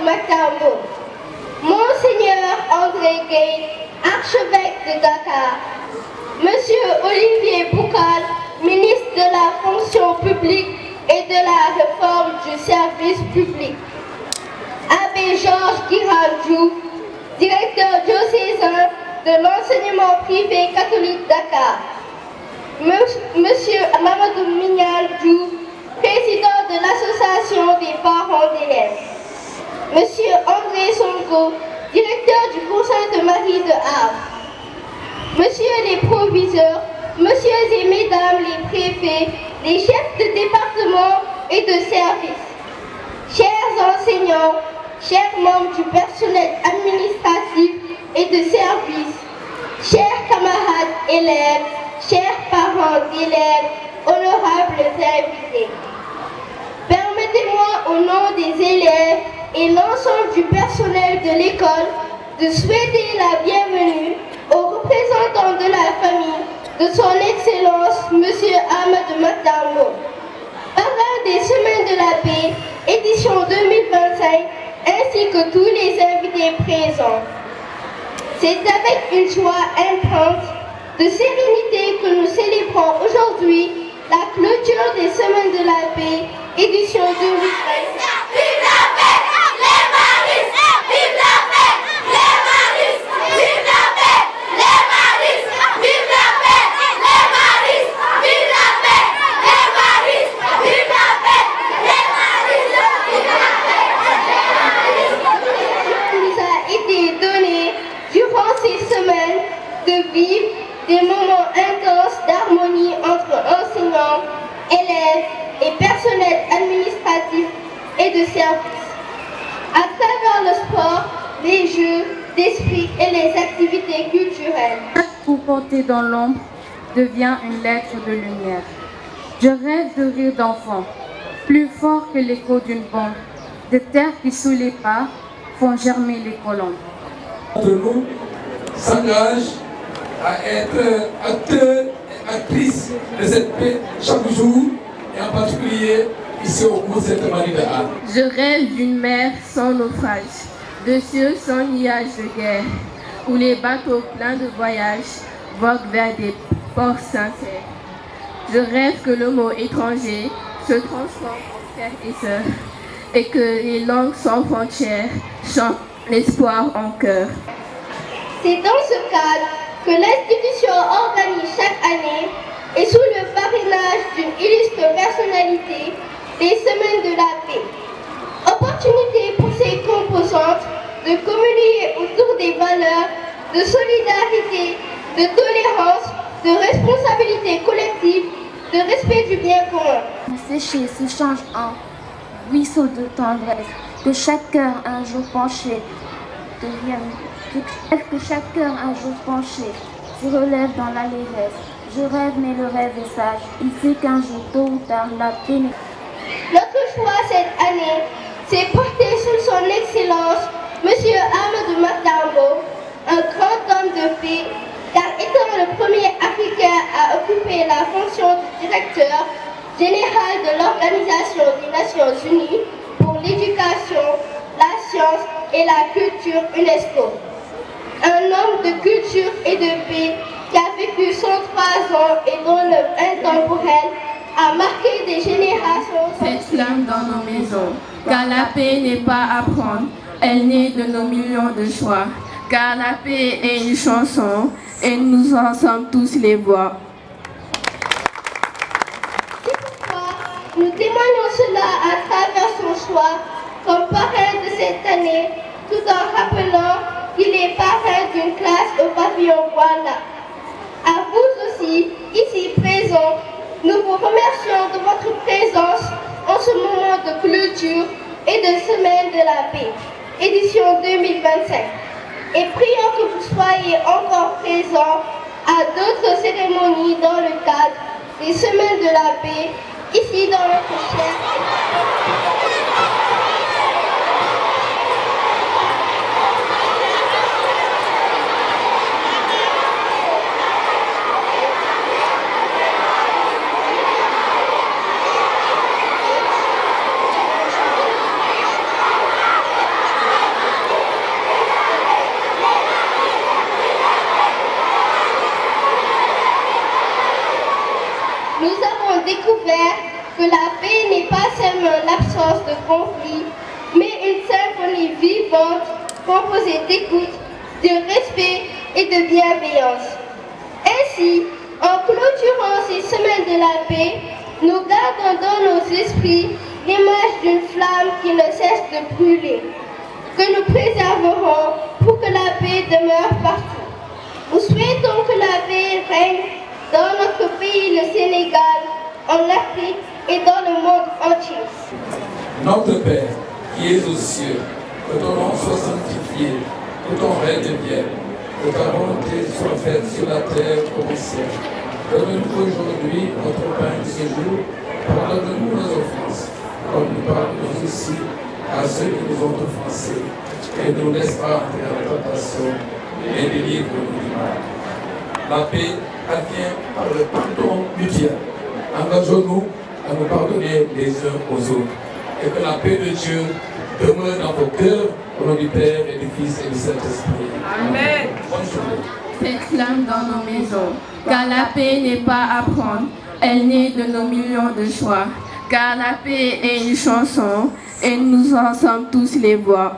Matambo, Monseigneur André Gueye, archevêque de Dakar, Monsieur Olivier Boucal, ministre de la fonction publique et de la réforme du service public, Abbé Georges Guirandjou, directeur diocésain de l'enseignement privé catholique Dakar, Monsieur Mamadou Mignal Diouf, président de l'association des parents d'élèves, Monsieur André Sonko, directeur du Conseil de Marie de Havre, Messieurs les proviseurs, Messieurs et Mesdames les préfets, les chefs de département et de service, chers enseignants, chers membres du personnel administratif et de service, chers camarades élèves, chers parents d'élèves, honorables invités. Permettez-moi au nom des élèves et l'ensemble du personnel de l'école de souhaiter la bienvenue aux représentants de la famille de son Excellence M. Ahmed Matambo, parrain des Semaines de la Paix, édition 2025, ainsi que tous les invités présents. C'est avec une joie intense de sérénité que nous célébrons aujourd'hui la clôture des Semaines de la Paix, édition 2025. Vive la paix, les maristes! Vive la paix, les maristes! Vive la paix, les maristes! Vive la paix, les maristes! Vive la paix, les maristes! Vive la paix, les maristes! Vive la paix, les maristes! Il nous a été donné durant ces semaines de vivre des moments intenses d'harmonie entre enseignants, élèves et personnel administratif et de service. À travers le sport, les jeux d'esprit et les activités culturelles. Pour porter dans l'ombre devient une lettre de lumière. Je rêve de rire d'enfant, plus fort que l'écho d'une bombe, de terre qui sous les pas font germer les colombes. Entre nous s'engage à être acteurs et actrices de cette paix chaque jour, et en particulier ici au cours de cette Marie de Havre. Je rêve d'une mer sans naufrage, de cieux sans nuages de guerre, où les bateaux pleins de voyages voguent vers des ports sincères. Je rêve que le mot étranger se transforme en frères et sœurs, et que les langues sans frontières chantent l'espoir en cœur. C'est dans ce cadre que l'institution organise chaque année, et sous le parrainage d'une illustre personnalité, les Semaines de la Paix. Opportunité pour ses composantes de communier autour des valeurs de solidarité, de tolérance, de responsabilité collective, de respect du bien commun. Sécher se change en ruisseau de tendresse, que chaque cœur un jour penché devienne. Que chaque cœur un jour penché se relève dans l'allégresse. Je rêve, mais le rêve est sage. Il sait qu'un jour, tôt ou tard, la paix. Notre choix cette année, c'est porter sous son excellence M. Ahmed Matambo, un grand homme de paix, car étant le premier Africain à occuper la fonction de directeur général de l'Organisation des Nations Unies pour l'éducation, la science et la culture UNESCO. Un homme de culture et de paix qui a vécu 103 ans et dont l'œuvre intemporelle a marqué des générations. Cette flamme dans nos maisons, car la paix n'est pas à prendre, elle naît de nos millions de choix. Car la paix est une chanson et nous en sommes tous les voix. C'est pourquoi nous témoignons cela à travers son choix comme parrain de cette année, tout en rappelant qu'il est parrain d'une classe au pavillon Voilà. À vous aussi, ici présents, nous vous remercions de votre présence en ce moment de clôture et de Semaine de la Paix, édition 2025. Et prions que vous soyez encore présents à d'autres cérémonies dans le cadre des Semaines de la Paix, ici dans notre cher. avons découvert que la paix n'est pas seulement l'absence de conflit, mais une symphonie vivante composée d'écoute, de respect et de bienveillance. Ainsi, en clôturant ces semaines de la paix, nous gardons dans nos esprits l'image d'une flamme qui ne cesse de brûler, que nous préserverons pour que la paix demeure partout. Nous souhaitons que la paix règne dans notre pays, le Sénégal, en Afrique et dans le monde entier. Notre Père, qui es aux cieux, que ton nom soit sanctifié, que ton règne vienne, que ta volonté soit faite sur la terre comme au ciel. Donne-nous aujourd'hui notre pain de ce jour. Pardonne-nous nos offenses, comme nous pardonnons aussi à ceux qui nous ont offensés. Et ne nous laisse pas entrer en tentation, mais délivre-nous du mal. La paix advient par le pardon mutuel. Engageons-nous à nous pardonner les uns aux autres. Et que la paix de Dieu demeure dans vos cœurs, au nom du Père et du Fils et du Saint-Esprit. Amen. Bonne journée. Faites flamme dans nos maisons, car la paix n'est pas à prendre, elle naît de nos millions de choix. Car la paix est une chanson, et nous en sommes tous les voix.